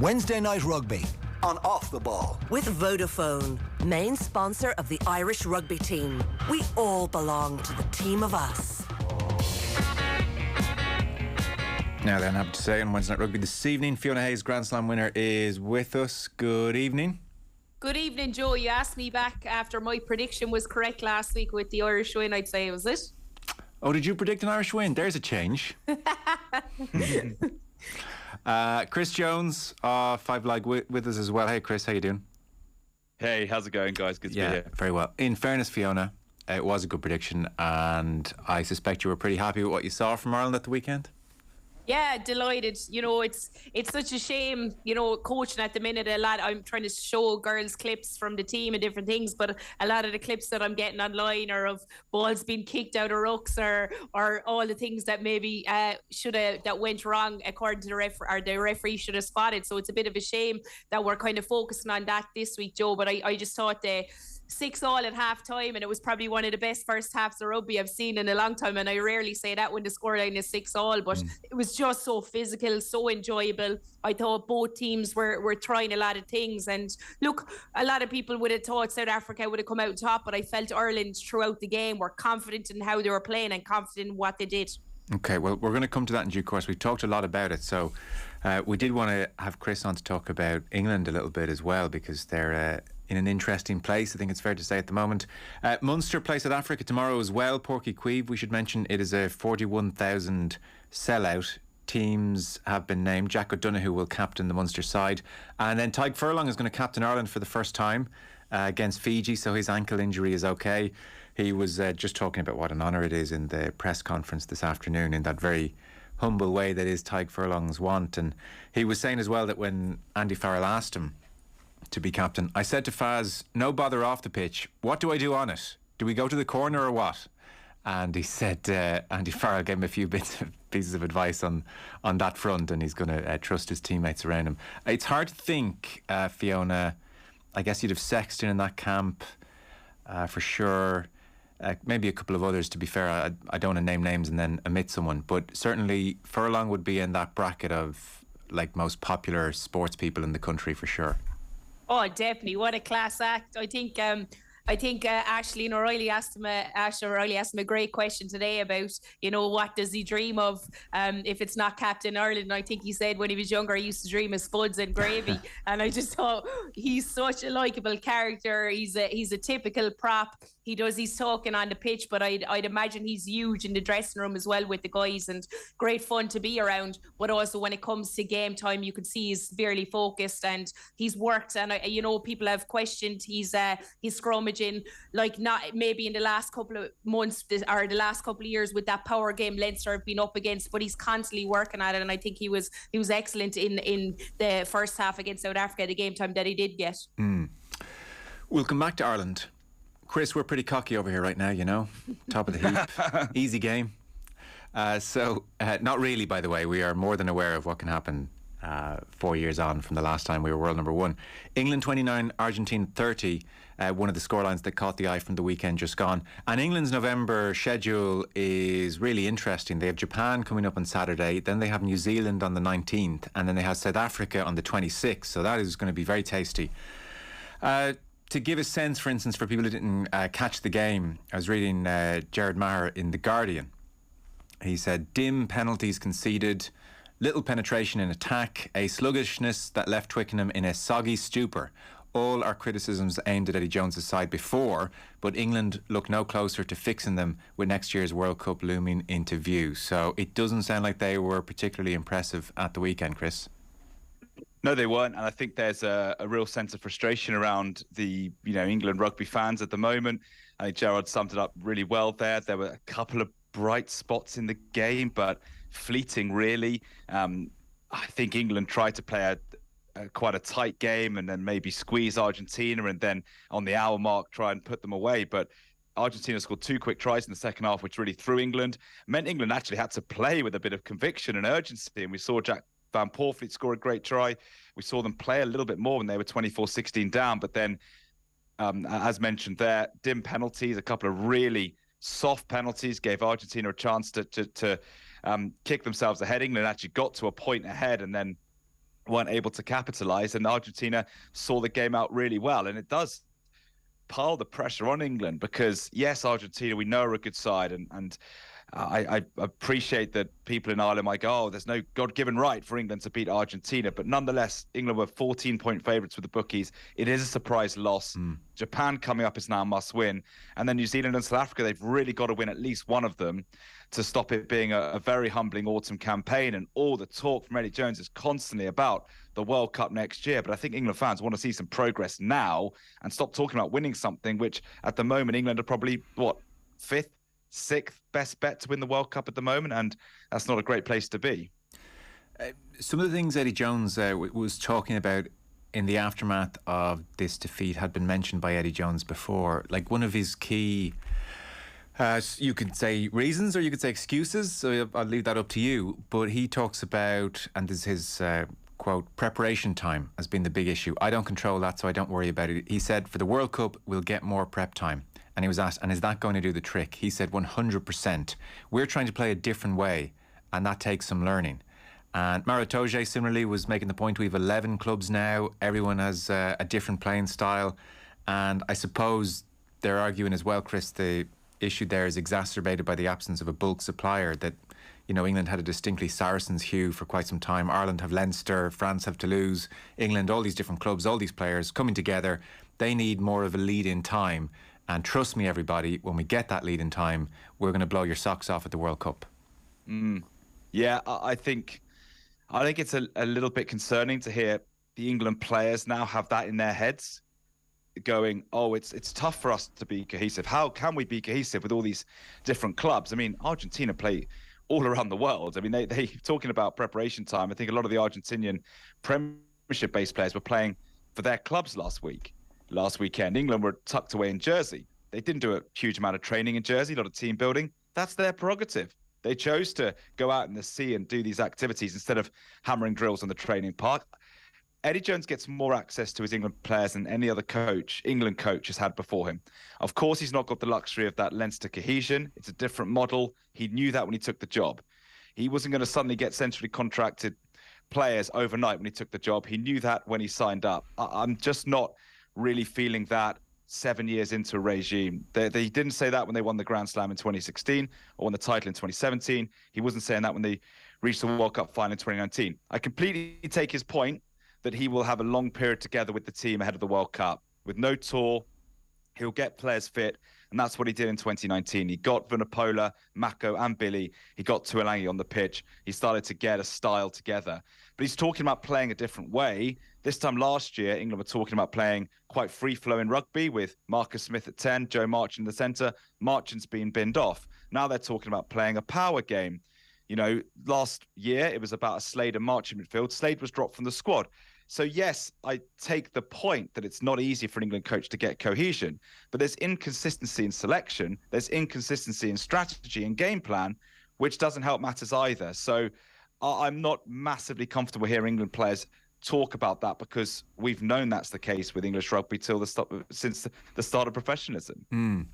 Wednesday Night Rugby on Off the Ball. With Vodafone, main sponsor of the Irish rugby team. We all belong to the team of us. Now then, happy to say on Wednesday Night Rugby this evening, Fiona Hayes, Grand Slam winner, is with us. Good evening. Good evening, Joe. You asked me back after my prediction was correct last week with the Irish win, I'd say, was it? Oh, did you predict an Irish win? There's a change. Chris Jones, Five Lag with us as well. Hey, Chris, how you doing? Hey, how's it going, guys? Good to be here. Very well. In fairness, Fiona, it was a good prediction, and I suspect you were pretty happy with what you saw from Ireland at the weekend. Yeah, delighted. You know, it's such a shame, you know, coaching at the minute. I'm trying to show girls clips from the team and different things, but a lot of the clips that I'm getting online are of balls being kicked out of rucks or all the things that maybe that went wrong according to the referee, or the referee should have spotted. So it's a bit of a shame that we're kind of focusing on that this week, Joe. But I just thought 6-6 at half time, and it was probably one of the best first halves of rugby I've seen in a long time, and I rarely say that when the scoreline is 6-6, but it was just so physical, so enjoyable. I thought both teams were trying a lot of things, and look, a lot of people would have thought South Africa would have come out top, but I felt Ireland throughout the game were confident in how they were playing and confident in what they did. Okay, well, we're going to come to that in due course. We've talked a lot about it, so we did want to have Chris on to talk about England a little bit as well, because they're in an interesting place, I think it's fair to say at the moment. Munster play South Africa tomorrow as well. Porky Queeve, we should mention, it is a 41,000 sellout. Teams have been named. Jack O'Donoghue will captain the Munster side, and then Tadhg Furlong is going to captain Ireland for the first time against Fiji, so his ankle injury is okay. He was just talking about what an honour it is in the press conference this afternoon, in that very humble way that is Tadhg Furlong's want. And he was saying as well that when Andy Farrell asked him to be captain, I said to Faz, no bother off the pitch. What do I do on it? Do we go to the corner or what? And he said Andy Farrell gave him a few pieces of advice on that front, and he's going to trust his teammates around him. It's hard to think, Fiona, I guess you'd have Sexton in that camp for sure. Maybe a couple of others, to be fair. I don't want to name names and then omit someone, but certainly Furlong would be in that bracket of like most popular sports people in the country for sure. Oh, definitely. What a class act. I think Aisling O'Reilly asked him a great question today about, you know, what does he dream of if it's not Captain Ireland. And I think he said when he was younger he used to dream of spuds and gravy. And I just thought he's such a likeable character. He's a typical prop. He's talking on the pitch, but I'd imagine he's huge in the dressing room as well with the guys, and great fun to be around. But also when it comes to game time, you can see he's severely focused and he's worked. And you know, people have questioned his scrummaging, like not maybe in the last couple of months or the last couple of years with that power game Leinster have been up against, but he's constantly working at it. And I think he was excellent in the first half against South Africa, the game time that he did get. We'll come back to Ireland. Chris, we're pretty cocky over here right now, you know. Top of the heap. Easy game. Not really, by the way. We are more than aware of what can happen 4 years on from the last time we were world number one. England 29, Argentina 30. One of the scorelines that caught the eye from the weekend just gone. And England's November schedule is really interesting. They have Japan coming up on Saturday. Then they have New Zealand on the 19th. And then they have South Africa on the 26th. So that is going to be very tasty. To give a sense, for instance, for people who didn't catch the game, I was reading Jared Maher in The Guardian. He said, dim penalties conceded, little penetration in attack, a sluggishness that left Twickenham in a soggy stupor. All our criticisms aimed at Eddie Jones' side before, but England look no closer to fixing them with next year's World Cup looming into view. So it doesn't sound like they were particularly impressive at the weekend, Chris. No, they weren't, and I think there's a real sense of frustration around the England rugby fans at the moment. I think Gerard summed it up really well there. There were a couple of bright spots in the game, but fleeting really. I think England tried to play quite a tight game and then maybe squeeze Argentina, and then on the hour mark try and put them away. But Argentina scored 2 quick tries in the second half, which really threw England. Meant England actually had to play with a bit of conviction and urgency, and we saw Jack Van Poortvliet score a great try. We saw them play a little bit more when they were 24-16 down, but then, as mentioned there, dim penalties, a couple of really soft penalties gave Argentina a chance to kick themselves ahead. England actually got to a point ahead, and then weren't able to capitalize, and Argentina saw the game out really well. And it does pile the pressure on England because, yes, Argentina, we know are a good side, and I appreciate that people in Ireland might go, oh, there's no God-given right for England to beat Argentina. But nonetheless, England were 14-point favourites with the bookies. It is a surprise loss. Japan coming up is now a must-win. And then New Zealand and South Africa, they've really got to win at least one of them to stop it being a very humbling autumn campaign. And all the talk from Eddie Jones is constantly about the World Cup next year. But I think England fans want to see some progress now and stop talking about winning something, which at the moment, England are probably, fifth, sixth best bet to win the World Cup at the moment, and that's not a great place to be. Some of the things Eddie Jones was talking about in the aftermath of this defeat had been mentioned by Eddie Jones before. Like one of his key, you could say reasons or you could say excuses, so I'll leave that up to you, but he talks about, and this is his quote, preparation time has been the big issue. I don't control that, so I don't worry about it. He said, for the World Cup, we'll get more prep time. And he was asked, and is that going to do the trick? He said 100%. We're trying to play a different way, and that takes some learning. And Mara Itoje similarly was making the point, we have 11 clubs now. Everyone has a different playing style. And I suppose they're arguing as well, Chris, the issue there is exacerbated by the absence of a bulk supplier that, you know, England had a distinctly Saracens hue for quite some time. Ireland have Leinster, France have Toulouse, England, all these different clubs, all these players coming together. They need more of a lead in time. And trust me, everybody, when we get that lead in time, we're going to blow your socks off at the World Cup. Yeah, I think it's a little bit concerning to hear the England players now have that in their heads, going, oh, it's tough for us to be cohesive. How can we be cohesive with all these different clubs? I mean, Argentina play all around the world. I mean, they talking about preparation time. I think a lot of the Argentinian Premiership-based players were playing for their clubs last weekend. England were tucked away in Jersey. They didn't do a huge amount of training in Jersey, a lot of team building. That's their prerogative. They chose to go out in the sea and do these activities instead of hammering drills on the training park. Eddie Jones gets more access to his England players than any other England coach has had before him. Of course, he's not got the luxury of that Leinster cohesion. It's a different model. He knew that when he took the job. He wasn't going to suddenly get centrally contracted players overnight when he took the job. He knew that when he signed up. I'm just not really feeling that 7 years into a regime. They didn't say that when they won the Grand Slam in 2016 or won the title in 2017. He wasn't saying that when they reached the World Cup final in 2019. I completely take his point that he will have a long period together with the team ahead of the World Cup. With no tour, he'll get players fit, and that's what he did in 2019. He got Vunipola, Mako, and Billy. He got Tuilagi on the pitch. He started to get a style together. But he's talking about playing a different way. This time last year, England were talking about playing quite free-flowing rugby with Marcus Smith at 10, Joe Marchant in the centre. Marchant's been binned off. Now they're talking about playing a power game. You know, last year it was about a Slade and Marchant midfield. Slade was dropped from the squad. So yes, I take the point that it's not easy for an England coach to get cohesion, but there's inconsistency in selection, there's inconsistency in strategy and game plan, which doesn't help matters either. So I'm not massively comfortable hearing England players talk about that because we've known that's the case with English rugby since the start of professionalism.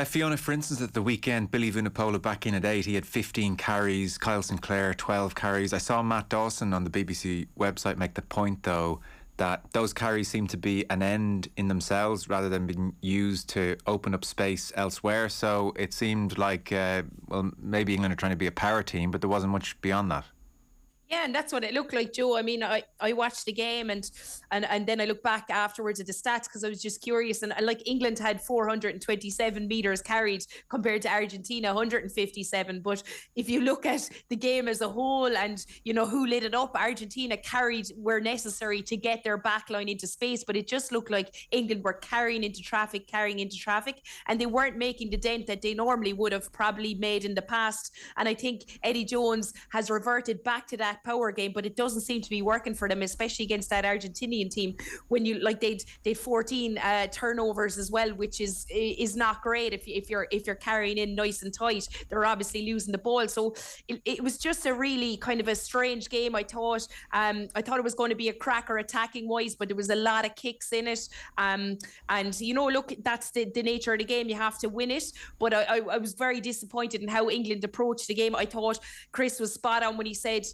Fiona, for instance, at the weekend, Billy Vunipola back in at 8, he had 15 carries, Kyle Sinclair 12 carries. I saw Matt Dawson on the BBC website make the point, though, that those carries seem to be an end in themselves rather than being used to open up space elsewhere. So it seemed like, maybe England are trying to be a power team, but there wasn't much beyond that. Yeah, and that's what it looked like, Joe. I mean, I watched the game and then I looked back afterwards at the stats because I was just curious. And like England had 427 metres carried compared to Argentina, 157. But if you look at the game as a whole and, you know, who lit it up, Argentina carried where necessary to get their backline into space. But it just looked like England were carrying into traffic. And they weren't making the dent that they normally would have probably made in the past. And I think Eddie Jones has reverted back to that power game, but it doesn't seem to be working for them, especially against that Argentinian team. When you like, they'd 14 turnovers as well, which is not great if you're carrying in nice and tight. They're obviously losing the ball, so it was just a really kind of a strange game. I thought it was going to be a cracker attacking wise, but there was a lot of kicks in it. And you know, look, that's the nature of the game. You have to win it. But I was very disappointed in how England approached the game. I thought Chris was spot on when he said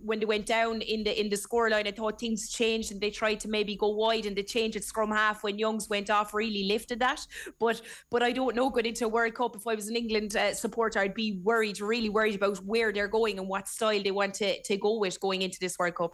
when they went down in the scoreline, I thought things changed and they tried to maybe go wide and they changed it scrum half when Youngs went off, really lifted that. But I don't know, going into a World Cup, if I was an England supporter, I'd be really worried about where they're going and what style they want to go with going into this World Cup.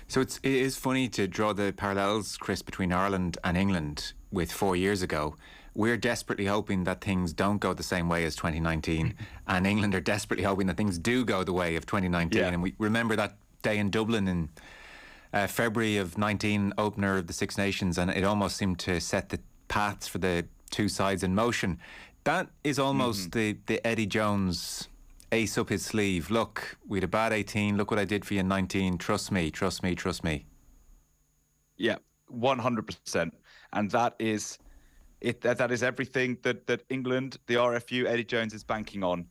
So it is funny to draw the parallels, Chris, between Ireland and England with 4 years ago. We're desperately hoping that things don't go the same way as 2019, and England are desperately hoping that things do go the way of 2019. Yeah. And we remember that day in Dublin in February of 19, opener of the Six Nations, and it almost seemed to set the paths for the two sides in motion. That is almost the Eddie Jones ace up his sleeve. Look, we had a bad 18. Look what I did for you in 19. Trust me, trust me, trust me. Yeah, 100%. And that is it. That is everything that England, the RFU, Eddie Jones is banking on.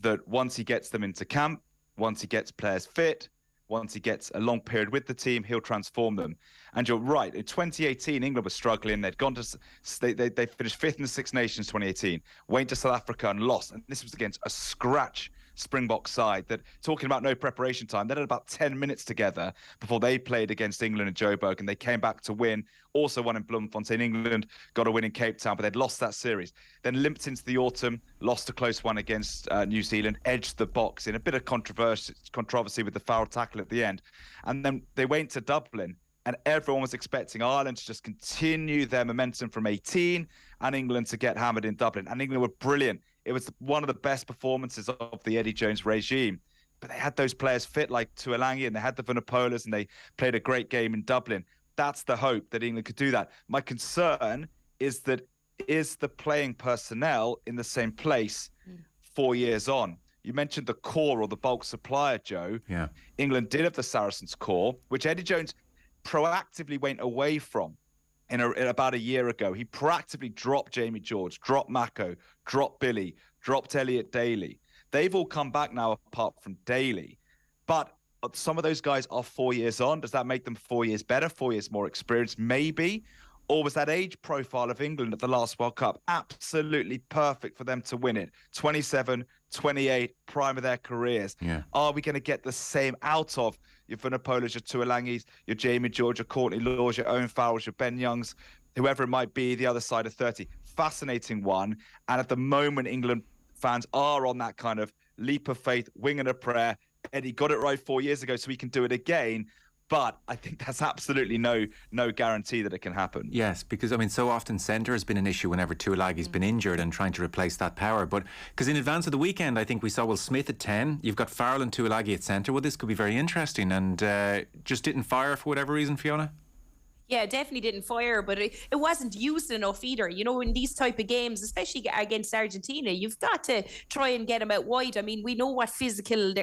That once he gets them into camp, once he gets players fit, once he gets a long period with the team, he'll transform them. And you're right. In 2018, England was struggling. They'd gone to they finished fifth in the Six Nations 2018. Went to South Africa and lost. And this was against a scratch Springbok side that, talking about no preparation time, they had about 10 minutes together before they played against England in Joburg, and they came back to win. Also won in Bloemfontein. England got a win in Cape Town, but they'd lost that series. Then limped into the autumn, lost a close one against New Zealand, edged the box in a bit of controversy with the foul tackle at the end. And then they went to Dublin, and everyone was expecting Ireland to just continue their momentum from 18 and England to get hammered in Dublin. And England were brilliant. It was one of the best performances of the Eddie Jones regime. But they had those players fit like Tuolangi, and they had the Vunipolas, and they played a great game in Dublin. That's the hope, that England could do that. My concern is that, is the playing personnel in the same place 4 years on? You mentioned the core or the bulk supplier, Joe. Yeah. England did have the Saracens core, which Eddie Jones proactively went away from. In about a year ago, he proactively dropped Jamie George, dropped Mako, dropped Billy, dropped Elliot Daly. They've all come back now apart from Daly. But some of those guys are 4 years on. Does that make them 4 years better, 4 years more experienced? Maybe. Or was that age profile of England at the last World Cup absolutely perfect for them to win it? 27, 28, prime of their careers. Yeah. Are we going to get the same out of your Vunipolas, your Tuolangis, your Jamie George, your Courtney Laws, your Owen Farrells, your Ben Youngs, whoever it might be, the other side of 30? Fascinating one. And at the moment, England fans are on that kind of leap of faith, wing and a prayer. Eddie got it right 4 years ago, so he can do it again. But I think that's absolutely no guarantee that it can happen. Yes, because, I mean, so often centre has been an issue whenever Tuolagi's been injured and trying to replace that power. But because in advance of the weekend, I think we saw Will Smith at 10. You've got Farrell and Tuolagi at centre. Well, this could be very interesting. And just didn't fire for whatever reason, Fiona? Yeah, definitely didn't fire, but it wasn't used enough either. You know, in these type of games, especially against Argentina, you've got to try and get them out wide. I mean, we know how physical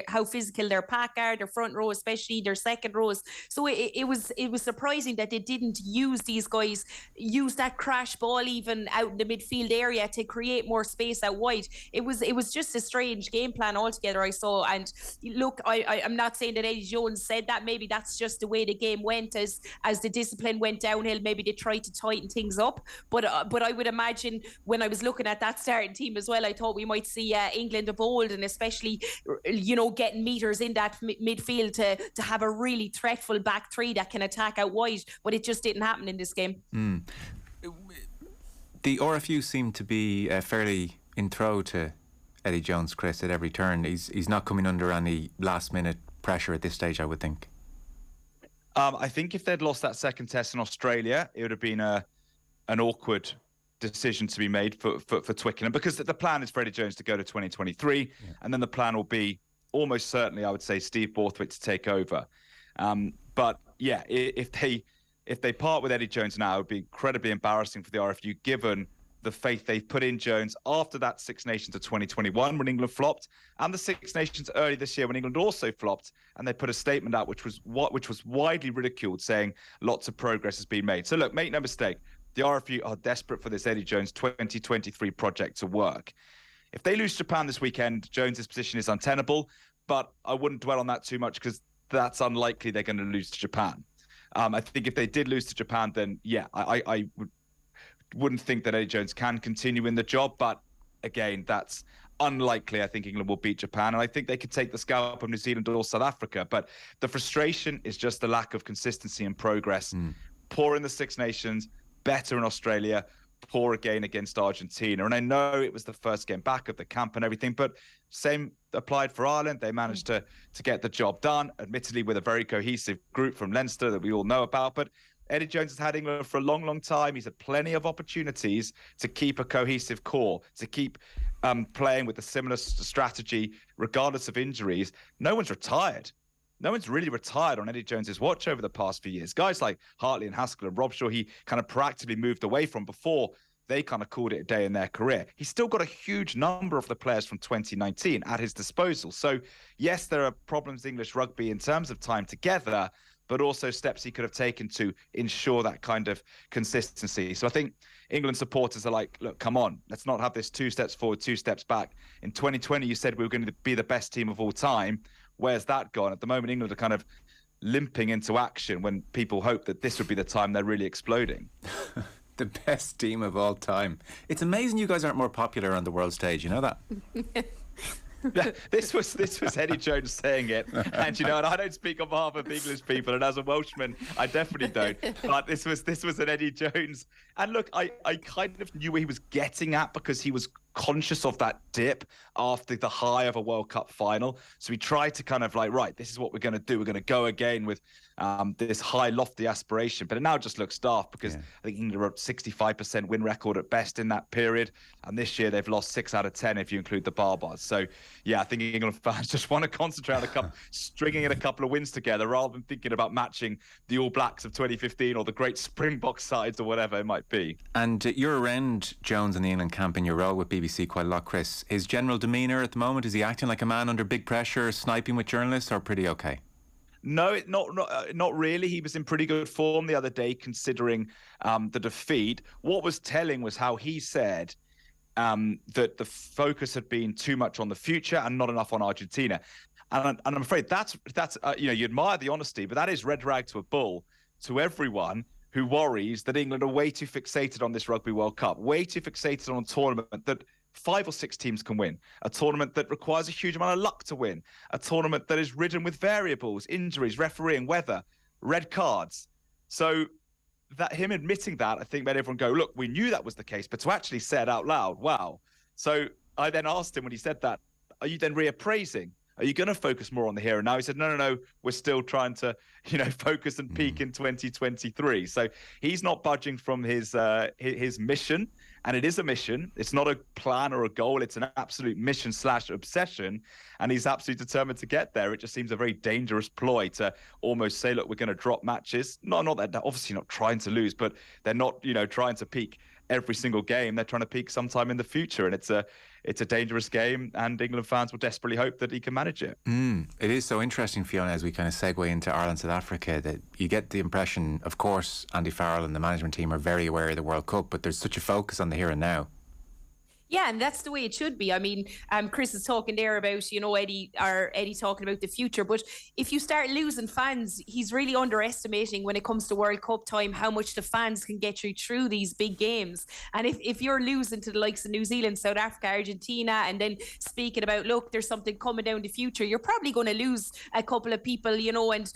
their pack are, their front row, especially their second rows. So it was surprising that they didn't use these guys, use that crash ball even out in the midfield area to create more space out wide. It was just a strange game plan altogether, I saw. And look, I'm not saying that Eddie Jones said that. Maybe that's just the way the game went as the discipline went downhill. Maybe they tried to tighten things up, but I would imagine when I was looking at that starting team as well, I thought we might see England of old, and especially, you know, getting meters in that midfield to have a really threatful back three that can attack out wide, but it just didn't happen in this game. The RFU seemed to be fairly in throw to Eddie Jones, Chris, at every turn. He's not coming under any last minute pressure at this stage, I would think. I think if they'd lost that second test in Australia, it would have been an awkward decision to be made for Twickenham, because the plan is for Eddie Jones to go to 2023, and then the plan will be almost certainly, I would say, Steve Borthwick to take over. But yeah, if they part with Eddie Jones now, it would be incredibly embarrassing for the RFU, given the faith they've put in Jones after that Six Nations of 2021 when England flopped, and the Six Nations early this year when England also flopped, and they put a statement out which was widely ridiculed, saying lots of progress has been made. So look, make no mistake, the RFU are desperate for this Eddie Jones 2023 project to work. If they lose Japan this weekend, Jones's position is untenable, but I wouldn't dwell on that too much, because that's unlikely they're going to lose to Japan. I think if they did lose to Japan, then yeah, I wouldn't think that Eddie Jones can continue in the job. But again, that's unlikely I think England will beat Japan, and I think they could take the scalp of New Zealand or South Africa. But the frustration is just the lack of consistency and progress. Poor in the Six Nations, better in Australia, poor again against Argentina. And I know it was the first game back of the camp and everything, but same applied for Ireland. They managed to get the job done, admittedly with a very cohesive group from Leinster that we all know about. But Eddie Jones has had England for a long, long time. He's had plenty of opportunities to keep a cohesive core, to keep playing with a similar strategy, regardless of injuries. No one's retired. No one's really retired on Eddie Jones's watch over the past few years. Guys like Hartley and Haskell and Robshaw, he kind of proactively moved away from before they kind of called it a day in their career. He's still got a huge number of the players from 2019 at his disposal. So, yes, there are problems in English rugby in terms of time together, but also steps he could have taken to ensure that kind of consistency. So I think England supporters are like, look, come on, let's not have this 2 steps forward, 2 steps back. In 2020, you said we were going to be the best team of all time. Where's that gone? At the moment, England are kind of limping into action when people hope that this would be the time they're really exploding. The best team of all time. It's amazing you guys aren't more popular on the world stage, you know that? This was Eddie Jones saying it, and and I don't speak on behalf of English people, and as a Welshman, I definitely don't. But this was an Eddie Jones, and look, I kind of knew where he was getting at because he was conscious of that dip after the high of a World Cup final. So he tried to kind of like, right, this is what we're going to do. We're going to go again with this high, lofty aspiration. But it now just looks daft because I think England were at 65% win record at best in that period. And this year they've lost 6 out of 10 if you include the barbars. So, yeah, I think England fans just want to concentrate on stringing in a couple of wins together rather than thinking about matching the All Blacks of 2015 or the great Springbok sides or whatever it might be. And you're around Jones in the England camp in your role with BBC quite a lot, Chris. His general demeanour at the moment, is he acting like a man under big pressure, sniping with journalists, or pretty okay? No, not really. He was in pretty good form the other day, considering the defeat. What was telling was how he said that the focus had been too much on the future and not enough on Argentina. And I'm afraid that's you admire the honesty, but that is red rag to a bull to everyone who worries that England are way too fixated on this Rugby World Cup, way too fixated on a tournament that 5 or 6 teams can win, a tournament that requires a huge amount of luck to win, a tournament that is ridden with variables, injuries, refereeing, weather, red cards. So that him admitting that, I think, made everyone go, look, we knew that was the case, but to actually say it out loud, wow. So I then asked him when he said that, are you then reappraising? Are you going to focus more on the here and now? He said, no, we're still trying to, focus and peak in 2023. So he's not budging from his mission. And it is a mission. It's not a plan or a goal. It's an absolute mission/obsession. And he's absolutely determined to get there. It just seems a very dangerous ploy to almost say, look, we're going to drop matches. Not that they're obviously not trying to lose, but they're not, trying to peak every single game. They're trying to peak sometime in the future. And it's a dangerous game. And England fans will desperately hope that he can manage it. It is so interesting, Fiona, as we kind of segue into Ireland, South Africa, that you get the impression, of course, Andy Farrell and the management team are very aware of the World Cup, but there's such a focus on the here and now. Yeah, and that's the way it should be. I mean, Chris is talking there about, Eddie talking about the future. But if you start losing fans, he's really underestimating when it comes to World Cup time how much the fans can get you through these big games. And if you're losing to the likes of New Zealand, South Africa, Argentina, and then speaking about, look, there's something coming down the future, you're probably going to lose a couple of people, and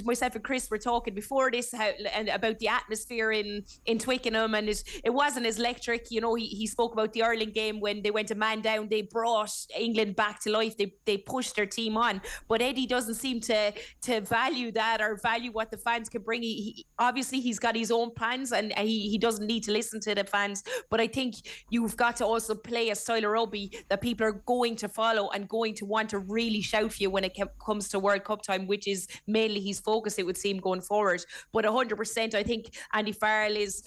myself and Chris were talking before this about the atmosphere in Twickenham, and it wasn't as electric. He spoke about the Ireland game when they went a man down, they brought England back to life, they pushed their team on, but Eddie doesn't seem to value that or value what the fans can bring. He obviously he's got his own plans and he doesn't need to listen to the fans, but I think you've got to also play a style of rugby that people are going to follow and going to want to really shout for you when it comes to World Cup time, which is mainly his focus, it would seem, going forward. But 100% I think Andy Farrell is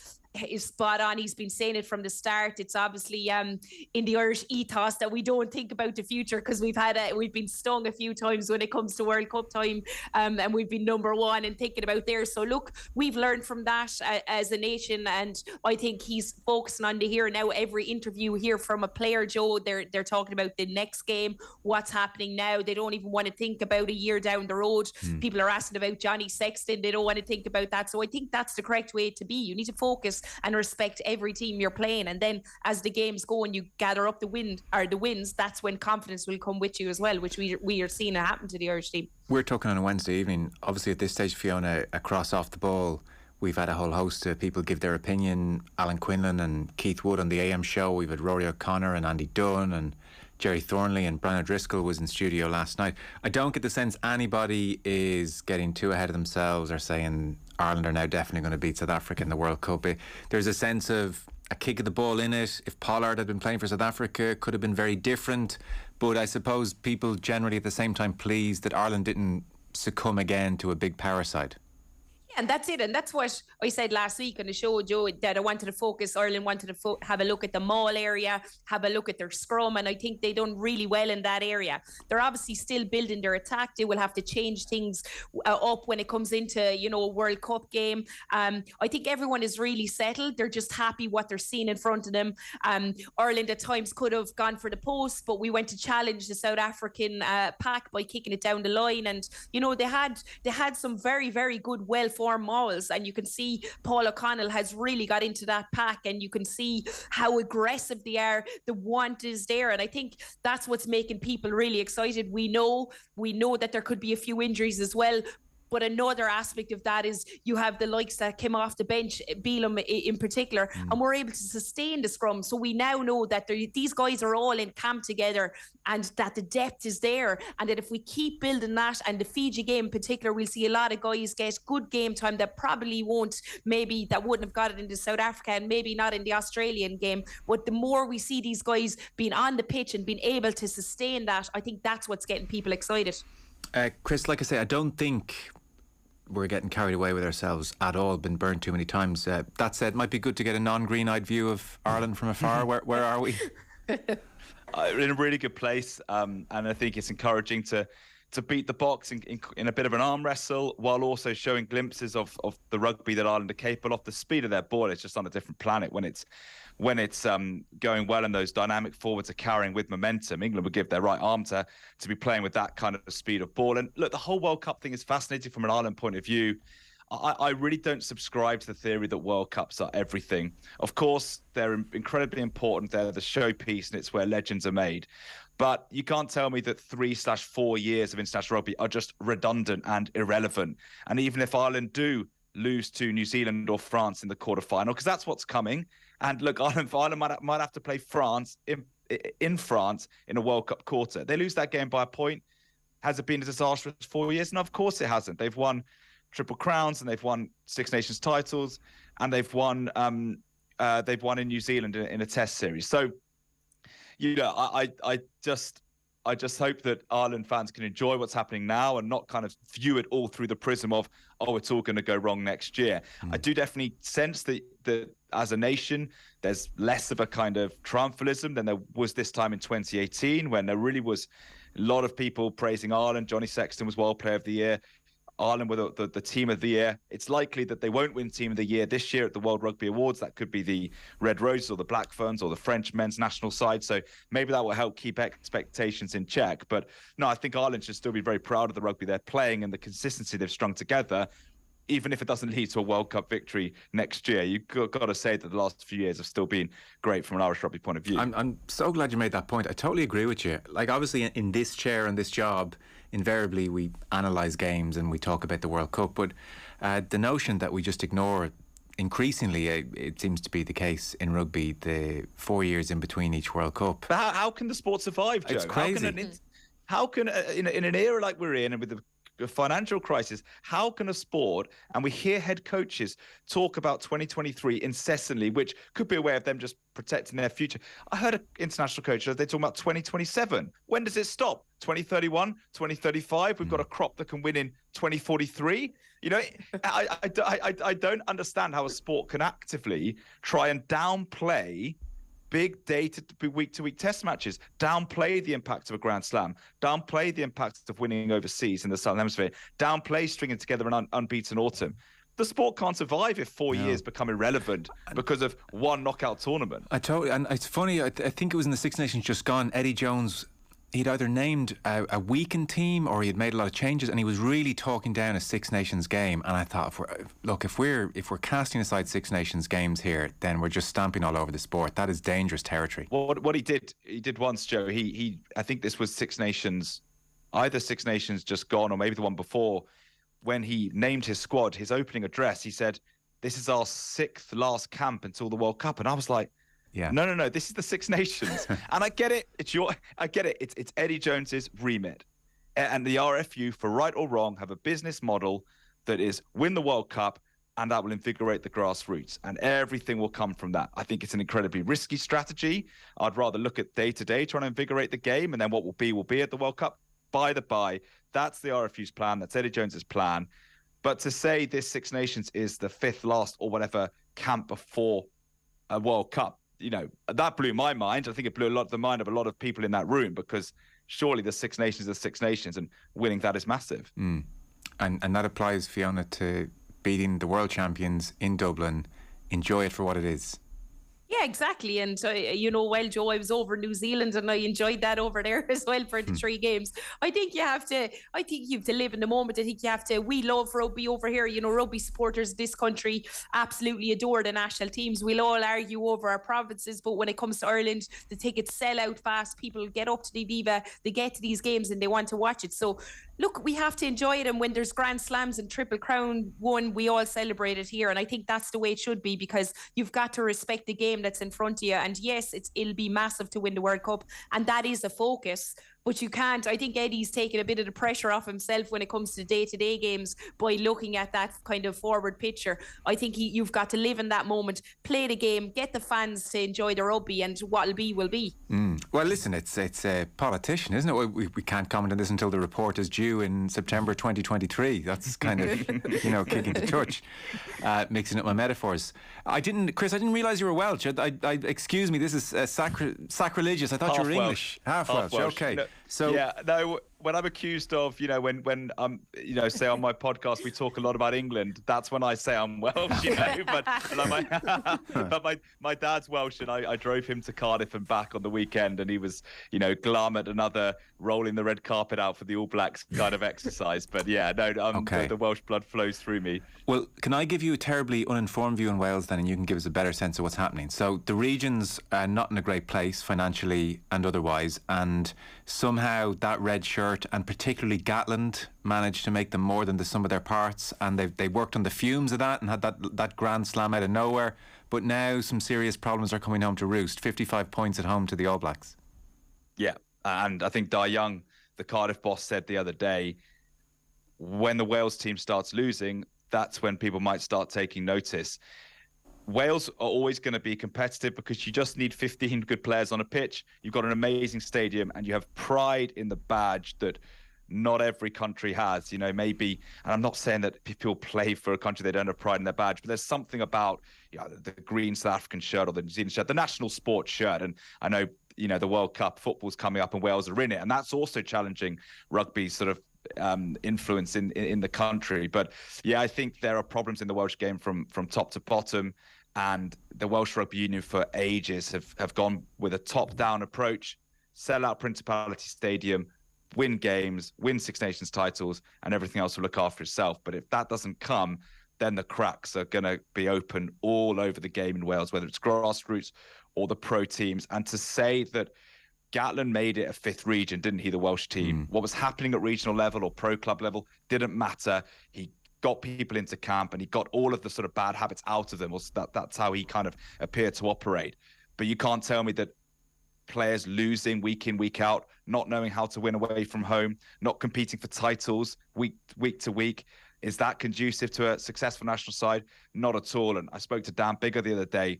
spot on. He's been saying it from the start. It's obviously in the Irish ethos that we don't think about the future, because we've been stung a few times when it comes to World Cup time, and we've been number one and thinking about there. So look, we've learned from that as a nation, and I think he's focusing on the here and now. Every interview here from a player, Joe, they're talking about the next game, what's happening now. They don't even want to think about a year down the road. People are asking about Johnny Sexton. They don't want to think about that. So I think that's the correct way to be. You need to focus teams and respect every team you're playing. And then as the games go and you gather up the wins, that's when confidence will come with you as well, which we are seeing happen to the Irish team. We're talking on a Wednesday evening. Obviously, at this stage, Fiona, across off the ball, we've had a whole host of people give their opinion. Alan Quinlan and Keith Wood on the AM show. We've had Rory O'Connor and Andy Dunn and Jerry Thornley, and Brian O'Driscoll was in studio last night. I don't get the sense anybody is getting too ahead of themselves or saying Ireland are now definitely going to beat South Africa in the World Cup. There's a sense of a kick of the ball in it. If Pollard had been playing for South Africa, it could have been very different. But I suppose people generally at the same time pleased that Ireland didn't succumb again to a big parasite. And that's it. And that's what I said last week on the show, Joe, that I wanted to focus. Ireland wanted to have a look at the maul area, have a look at their scrum. And I think they done really well in that area. They're obviously still building their attack. They will have to change things up when it comes into, you know, a World Cup game. I think everyone is really settled. They're just happy what they're seeing in front of them. Ireland at times could have gone for the post, but we went to challenge the South African pack by kicking it down the line. And, you know, they had some very, very good, well-formed mauls, and you can see Paul O'Connell has really got into that pack, and you can see how aggressive they are. The want is there, and I think that's what's making people really excited. We know that there could be a few injuries as well. But another aspect of that is you have the likes that came off the bench, Beelum in particular, and we're able to sustain the scrum. So we now know that these guys are all in camp together and that the depth is there. And that if we keep building that, and the Fiji game in particular, we'll see a lot of guys get good game time that probably that wouldn't have got it into South Africa and maybe not in the Australian game. But the more we see these guys being on the pitch and being able to sustain that, I think that's what's getting people excited. Chris, like I say, I don't think we're getting carried away with ourselves at all, been burned too many times. That said, it might be good to get a non-green-eyed view of Ireland from afar. Where are we? In a really good place, and I think it's encouraging to beat the box in a bit of an arm wrestle, while also showing glimpses of the rugby that Ireland are capable of. The speed of their ball is just on a different planet when it's going well, and those dynamic forwards are carrying with momentum. England would give their right arm to be playing with that kind of speed of ball. And look, the whole World Cup thing is fascinating from an Ireland point of view. I really don't subscribe to the theory that World Cups are everything. Of course, they're incredibly important. They're the showpiece, and it's where legends are made. But you can't tell me that 3/4 years of international rugby are just redundant and irrelevant. And even if Ireland do lose to New Zealand or France in the quarterfinal, because that's what's coming. And look, Ireland might have to play France in France in a World Cup quarter. They lose that game by a point. Has it been a disastrous 4 years? No, of course it hasn't. They've won Triple Crowns, and they've won Six Nations titles, and they've won in New Zealand in a Test series. So, you know, I just hope that Ireland fans can enjoy what's happening now and not kind of view it all through the prism of, oh, it's all going to go wrong next year. I do definitely sense that as a nation, there's less of a kind of triumphalism than there was this time in 2018, when there really was a lot of people praising Ireland. Johnny Sexton was World Player of the Year. Ireland were the team of the year. It's likely that they won't win team of the year this year at the World Rugby Awards. That could be the Red Roses or the Black Ferns or the French men's national side. So maybe that will help keep expectations in check. But no, I think Ireland should still be very proud of the rugby they're playing and the consistency they've strung together. Even if it doesn't lead to a World Cup victory next year, you've got to say that the last few years have still been great from an Irish rugby point of view. I'm so glad you made that point. I totally agree with you. Like, obviously, in this chair and this job, invariably we analyse games and we talk about the World Cup, but the notion that we just ignore, increasingly it seems to be the case in rugby, the 4 years in between each World Cup. But how can the sport survive, Joe? It's crazy. How can in an era like we're in, and with the financial crisis, how can a sport, and we hear head coaches talk about 2023 incessantly, which could be a way of them just protecting their future. I heard an international coach, they talk about 2027. When does it stop? 2031, 2035? We've got a crop that can win in 2043. You know, I don't understand how a sport can actively try and downplay big week-to-week test matches, downplay the impact of a Grand Slam, downplay the impact of winning overseas in the Southern Hemisphere, downplay stringing together an unbeaten autumn. The sport can't survive if 4 years become irrelevant because of one knockout tournament. And it's funny, I think it was in the Six Nations just gone, Eddie Jones he'd either named a weakened team or he had made a lot of changes, and he was really talking down a Six Nations game. And I thought, if we're casting aside Six Nations games here, then we're just stamping all over the sport. That is dangerous territory. Well, what he did once, Joe. I think this was Six Nations, either Six Nations just gone or maybe the one before. When he named his squad, his opening address, he said, "This is our 6th last camp until the World Cup," and I was like. Yeah. No. This is the Six Nations, and I get it. I get it. It's Eddie Jones's remit, and the RFU, for right or wrong, have a business model that is win the World Cup, and that will invigorate the grassroots, and everything will come from that. I think it's an incredibly risky strategy. I'd rather look at day to day, trying to invigorate the game, and then what will be at the World Cup. By the by, that's the RFU's plan. That's Eddie Jones's plan. But to say this Six Nations is the 5th last or whatever camp before a World Cup. That blew my mind. I think it blew the mind of a lot of people in that room, because surely the Six Nations are Six Nations, and winning that is massive. And that applies, Fiona, to beating the world champions in Dublin. Enjoy it for what it is. Yeah, exactly. And, well, Joe, I was over New Zealand and I enjoyed that over there as well for the 3 games. I think you have to live in the moment. I think we love rugby over here. Rugby supporters, this country absolutely adore the national teams. We'll all argue over our provinces, but when it comes to Ireland, the tickets sell out fast. People get up to the Viva, they get to these games and they want to watch it. So, look, we have to enjoy it. And when there's Grand Slams and Triple Crown won, we all celebrate it here. And I think that's the way it should be, because you've got to respect the game that's in front of you. And yes, it'll be massive to win the World Cup, and that is a focus. But you can't. I think Eddie's taking a bit of the pressure off himself when it comes to day-to-day games by looking at that kind of forward picture. I think you've got to live in that moment, play the game, get the fans to enjoy the rugby, and what'll be will be. Well, listen, it's a politician, isn't it? We can't comment on this until the report is due in September 2023. That's kind of kicking to touch, mixing up my metaphors. Chris, I didn't realise you were Welsh. Excuse me, this is sacrilegious. I thought you were English. Half Welsh. Okay. No, so yeah, no. When I'm accused of, when say on my podcast we talk a lot about England, that's when I say I'm Welsh, But my dad's Welsh, and I drove him to Cardiff and back on the weekend, and he was, glum at another rolling the red carpet out for the All Blacks kind of exercise. But yeah, no, okay. The Welsh blood flows through me. Well, can I give you a terribly uninformed view in Wales then, and you can give us a better sense of what's happening? So the region's not in a great place financially and otherwise, and somehow that red shirt, and particularly Gatland, managed to make them more than the sum of their parts, and they worked on the fumes of that and had that Grand Slam out of nowhere. But now some serious problems are coming home to roost. 55 points at home to the All Blacks. Yeah, and I think Di Young, the Cardiff boss, said the other day, when the Wales team starts losing, that's when people might start taking notice. Wales are always going to be competitive because you just need 15 good players on a pitch. You've got an amazing stadium, and you have pride in the badge that not every country has. Maybe, and I'm not saying that people play for a country they don't have pride in their badge, but there's something about the green South African shirt or the New Zealand shirt, the national sports shirt. And I know, the World Cup football's coming up and Wales are in it, and that's also challenging rugby's sort of influence in the country. But yeah, I think there are problems in the Welsh game from top to bottom, and the Welsh Rugby Union for ages have gone with a top-down approach, sell out Principality Stadium, win games, win Six Nations titles, and everything else will look after itself. But if that doesn't come, then the cracks are going to be open all over the game in Wales, whether it's grassroots or the pro teams. And to say that Gatland made it a 5th region, didn't he, the Welsh team? What was happening at regional level or pro club level didn't matter. He got people into camp and he got all of the sort of bad habits out of them. That's how he kind of appeared to operate. But you can't tell me that players losing week in, week out, not knowing how to win away from home, not competing for titles week to week, is that conducive to a successful national side? Not at all. And I spoke to Dan Bigger the other day,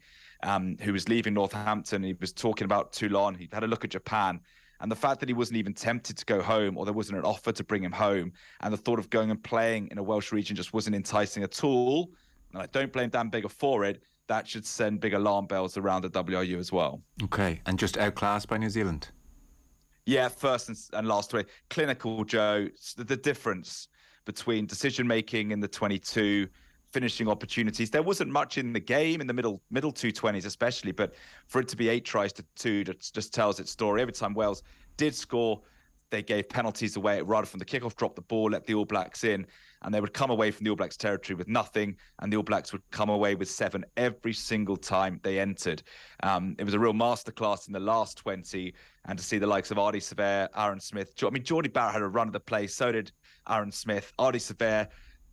who was leaving Northampton. He was talking about Toulon. He had a look at Japan. And the fact that he wasn't even tempted to go home, or there wasn't an offer to bring him home, and the thought of going and playing in a Welsh region just wasn't enticing at all. And I don't blame Dan Bigger for it. That should send big alarm bells around the WRU as well. Okay, and just outclassed by New Zealand? Yeah, first and last way. Clinical, Joe. The difference between decision-making in the 22, finishing opportunities. There wasn't much in the game in the middle 220s especially, but for it to be 8 tries to 2 just tells its story. Every time Wales did score, they gave penalties away right from the kickoff, dropped the ball, let the All Blacks in, and they would come away from the All Blacks territory with nothing, and the All Blacks would come away with 7 every single time they entered. It was a real masterclass in the last 20, and to see the likes of Ardie Savea, Aaron Smith. I mean, Geordie Barrett had a run of the play, so did Aaron Smith. Ardie Savea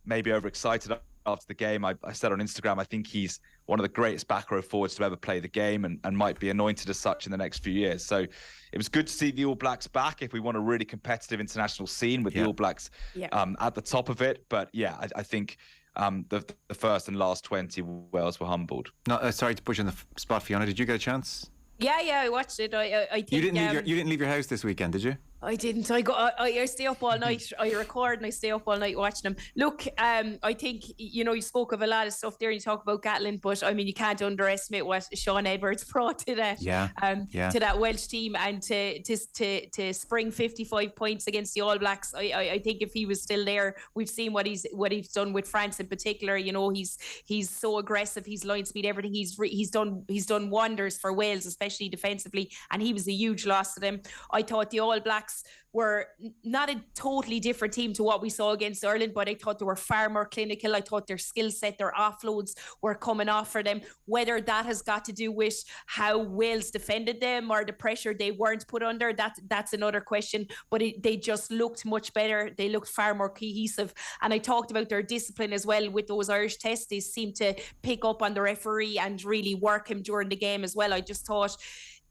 maybe overexcited after the game. I said on Instagram, I think he's one of the greatest back row forwards to ever play the game, and might be anointed as such in the next few years. So it was good to see the All Blacks back if we want a really competitive international scene with the All Blacks at the top of it. But I think the first and last 20, Wales were humbled. No, sorry to push you on the spot, Fiona. Did you get a chance? Yeah, I watched it. I think you didn't leave your house this weekend, did you? I didn't. I stay up all night. I record and I stay up all night watching them. Look, I think, you spoke of a lot of stuff there. You talk about Gatlin, but I mean, you can't underestimate what Sean Edwards brought to that, to that Welsh team, and to spring 55 points against the All Blacks. I think if he was still there, we've seen what he's done with France in particular. He's so aggressive. He's line speed, everything. He's done wonders for Wales, especially defensively, and he was a huge loss to them. I thought the All Blacks were not a totally different team to what we saw against Ireland, but I thought they were far more clinical. I thought their skill set, their offloads were coming off for them. Whether that has got to do with how Wales defended them or the pressure they weren't put under, that's another question. But they just looked much better. They looked far more cohesive. And I talked about their discipline as well with those Irish tests. They seemed to pick up on the referee and really work him during the game as well. I just thought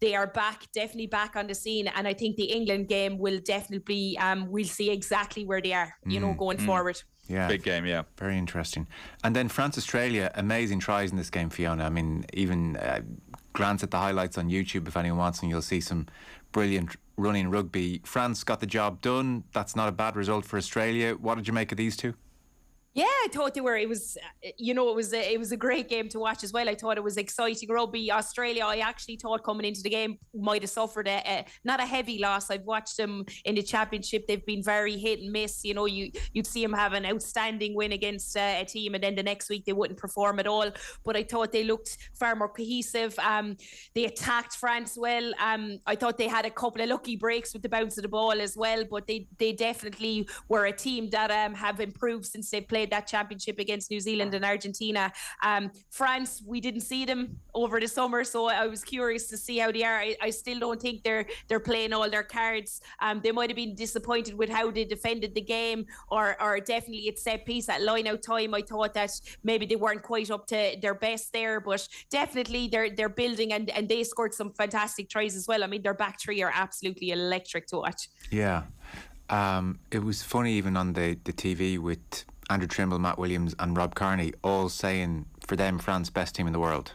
they are definitely back on the scene. And I think the England game will definitely, we'll see exactly where they are, going forward. Yeah. Big game, yeah. Very interesting. And then France-Australia, amazing tries in this game, Fiona. I mean, even glance at the highlights on YouTube if anyone wants, and you'll see some brilliant running rugby. France got the job done. That's not a bad result for Australia. What did you make of these two? Yeah, I thought they were. It was a great game to watch as well. I thought it was exciting rugby. Australia, I actually thought coming into the game might have suffered not a heavy loss. I've watched them in the championship. They've been very hit and miss. You'd see them have an outstanding win against a team, and then the next week they wouldn't perform at all. But I thought they looked far more cohesive. They attacked France well. I thought they had a couple of lucky breaks with the bounce of the ball as well. But they definitely were a team that have improved since they played that championship against New Zealand and Argentina. France, we didn't see them over the summer, so I was curious to see how they are. I still don't think they're playing all their cards. They might have been disappointed with how they defended the game, or definitely at set piece at line out time. I thought that maybe they weren't quite up to their best there, but definitely they're building, and they scored some fantastic tries as well. I mean, their back three are absolutely electric to watch. Yeah. It was funny even on the TV with Andrew Trimble, Matt Williams and Rob Kearney all saying for them France best team in the world.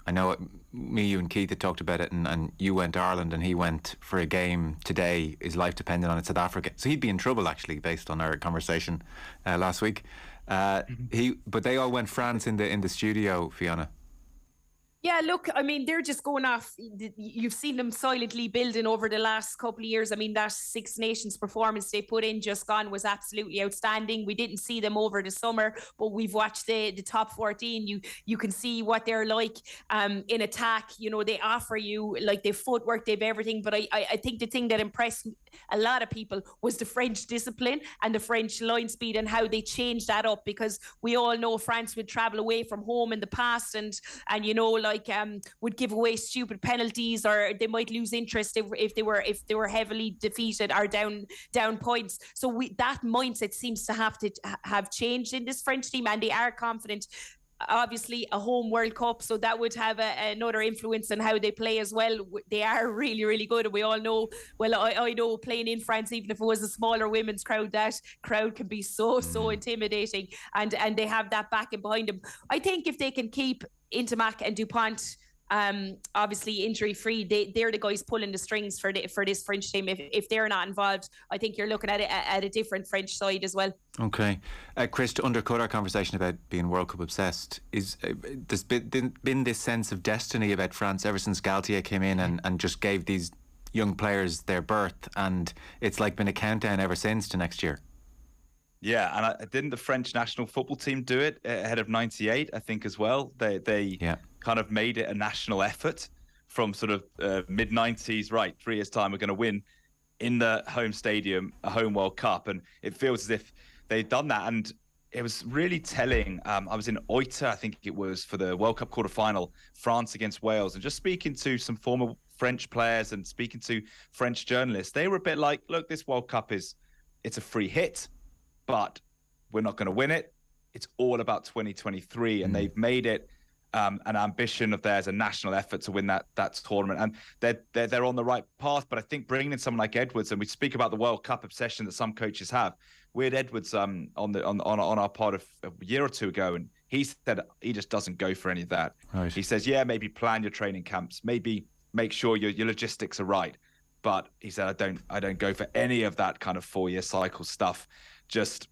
I know me, you and Keith had talked about it, and you went to Ireland and he went for a game today. His life depended on it, South Africa. So he'd be in trouble actually based on our conversation last week. But they all went France in the studio, Fiona. Yeah, look, I mean, they're just going off. You've seen them silently building over the last couple of years. I mean, that Six Nations performance they put in just gone was absolutely outstanding. We didn't see them over the summer, but we've watched the top 14. You can see what they're like in attack. They offer you, like, they've footwork, they've everything. But I think the thing that impressed a lot of people was the French discipline and the French line speed and how they changed that up, because we all know France would travel away from home in the past and would give away stupid penalties, or they might lose interest if they were heavily defeated or down points. So that mindset seems to have changed in this French team, and they are confident. Obviously a home World Cup, so that would have another influence on how they play as well. They are really, really good, and we all know, well, I know playing in France, even if it was a smaller women's crowd, that crowd can be so intimidating, and they have that backing behind them. I think if they can keep Intermac and Dupont obviously injury free, they're the guys pulling the strings for this French team. If they're not involved, I think you're looking at a different French side as well. Okay, Chris, to undercut our conversation about being World Cup obsessed, there's been this sense of destiny about France ever since Galtier came in and just gave these young players their berth, and it's like been a countdown ever since to next year. Yeah, and didn't the French national football team do it ahead of '98? I think as well. They kind of made it a national effort from sort of mid '90s. Right, 3 years time we're going to win in the home stadium, a home World Cup, and it feels as if they've done that. And it was really telling. I was in Oita, I think it was, for the World Cup quarterfinal, France against Wales, and just speaking to some former French players and speaking to French journalists, they were a bit like, look, this World Cup it's a free hit, but we're not going to win it. It's all about 2023, and they've made it an ambition of theirs, a national effort to win that tournament, and they're on the right path. But I think bringing in someone like Edwards, and we speak about the World Cup obsession that some coaches have. We had Edwards on our pod a year or two ago, and he said he just doesn't go for any of that. Right. He says, yeah, maybe plan your training camps, maybe make sure your logistics are right, but he said I don't go for any of that kind of 4-year cycle stuff. Just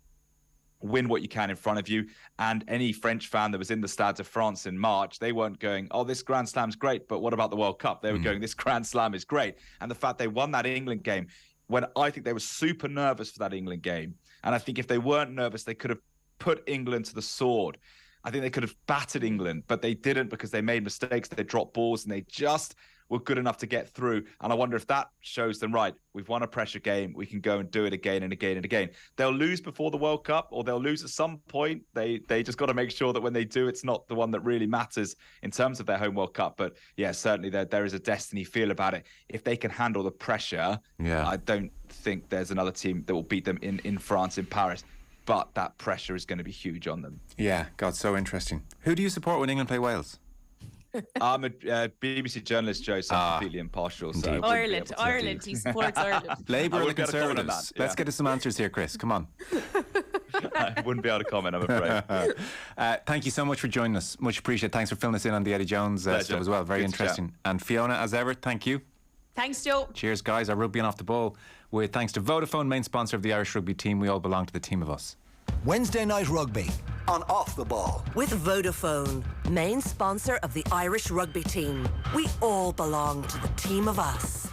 win what you can in front of you. And any French fan that was in the Stade de France in March, they weren't going, oh, this Grand Slam's great, but what about the World Cup? They were going, this Grand Slam is great. And the fact they won that England game, when I think they were super nervous for that England game. And I think if they weren't nervous, they could have put England to the sword. I think they could have battered England, but they didn't, because they made mistakes. They dropped balls, and they just were good enough to get through. And I wonder if that shows them, right, we've won a pressure game, we can go and do it again and again and again. They'll lose before the World Cup, or they'll lose at some point. They just got to make sure that when they do, it's not the one that really matters in terms of their home World Cup. But yeah, certainly there is a destiny feel about it. If they can handle the pressure, I don't think there's another team that will beat them in France, in Paris. But that pressure is going to be huge on them. Yeah, God, so interesting. Who do you support when England play Wales? I'm a BBC journalist, Joe, so I'm completely impartial. So Ireland. He supports Ireland. Labour or the Conservatives? Let's get to some answers here, Chris. Come on. I wouldn't be able to comment, I'm afraid. Thank you so much for joining us. Much appreciated. Thanks for filling us in on the Eddie Jones stuff as well. Very interesting. And Fiona, as ever, thank you. Thanks, Joe. Cheers, guys. Our Rugby and Off the Ball, with thanks to Vodafone, main sponsor of the Irish rugby team. We all belong to the team of us. Wednesday Night Rugby on Off the Ball. With Vodafone, main sponsor of the Irish rugby team. We all belong to the team of us.